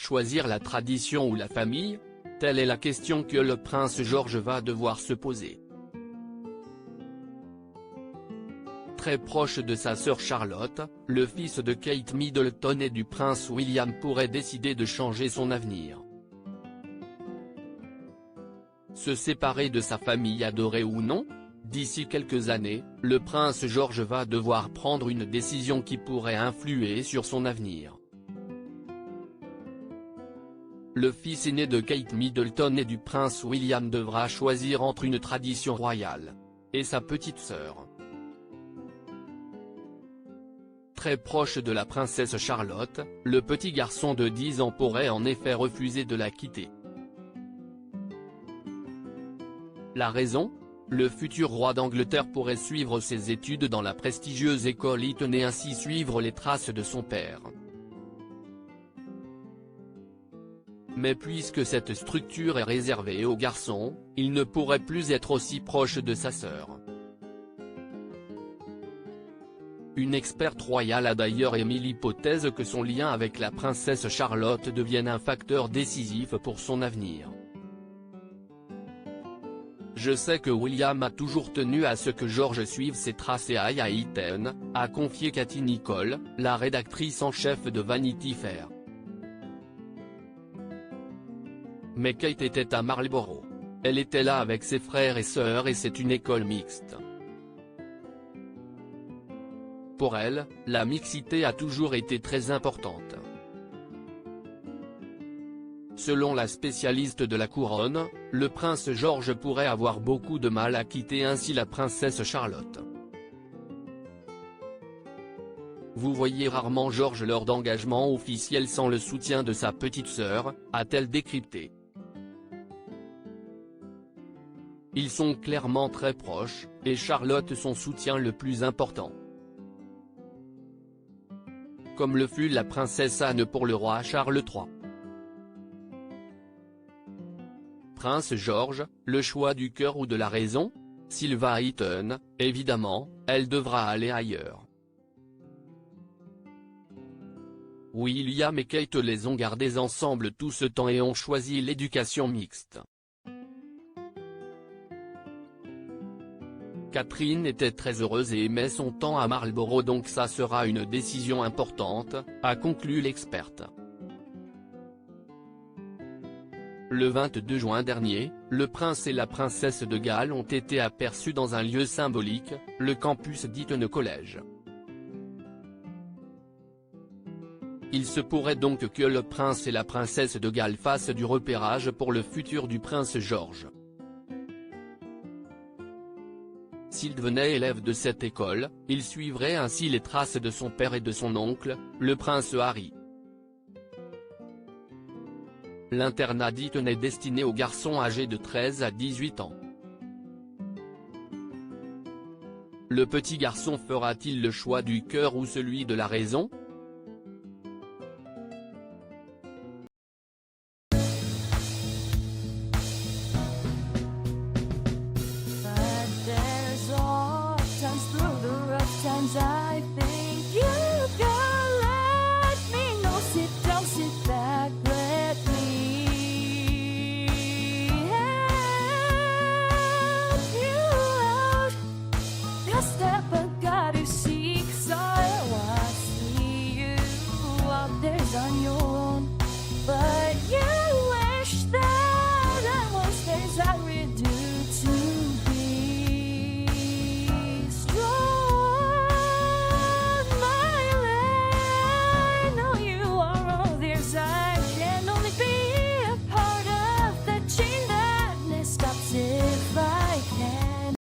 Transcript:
Choisir la tradition ou la famille? Telle est la question que le prince George va devoir se poser. Très proche de sa sœur Charlotte, le fils de Kate Middleton et du prince William pourrait décider de changer son avenir. Se séparer de sa famille adorée ou non? D'ici quelques années, le prince George va devoir prendre une décision qui pourrait influer sur son avenir. Le fils aîné de Kate Middleton et du prince William devra choisir entre une tradition royale et sa petite sœur. Très proche de la princesse Charlotte, le petit garçon de 10 ans pourrait en effet refuser de la quitter. La raison? Le futur roi d'Angleterre pourrait suivre ses études dans la prestigieuse école Eton et ainsi suivre les traces de son père. Mais puisque cette structure est réservée aux garçons, il ne pourrait plus être aussi proche de sa sœur. Une experte royale a d'ailleurs émis l'hypothèse que son lien avec la princesse Charlotte devienne un facteur décisif pour son avenir. Je sais que William a toujours tenu à ce que George suive ses traces et aille à Eton, a confié Katie Nicholl, la rédactrice en chef de Vanity Fair. Mais Kate était à Marlborough. Elle était là avec ses frères et sœurs et c'est une école mixte. Pour elle, la mixité a toujours été très importante. Selon la spécialiste de la couronne, le prince George pourrait avoir beaucoup de mal à quitter ainsi la princesse Charlotte. Vous voyez rarement George lors d'engagements officiels sans le soutien de sa petite sœur, a-t-elle décrypté. Ils sont clairement très proches, et Charlotte son soutien le plus important. Comme le fut la princesse Anne pour le roi Charles III. Prince George, le choix du cœur ou de la raison? S'il va à Eton, évidemment, elle devra aller ailleurs. William et Kate les ont gardés ensemble tout ce temps et ont choisi l'éducation mixte. Catherine était très heureuse et aimait son temps à Marlborough donc ça sera une décision importante, a conclu l'experte. Le 22 juin dernier, le prince et la princesse de Galles ont été aperçus dans un lieu symbolique, le campus d'Eton College. Il se pourrait donc que le prince et la princesse de Galles fassent du repérage pour le futur du prince George. S'il devenait élève de cette école, il suivrait ainsi les traces de son père et de son oncle, le prince Harry. L'internat d'Eton est destiné aux garçons âgés de 13 à 18 ans. Le petit garçon fera-t-il le choix du cœur ou celui de la raison? I think you can let me know. Sit back, let me help you out. Just step back, you seek, so I see you out there on your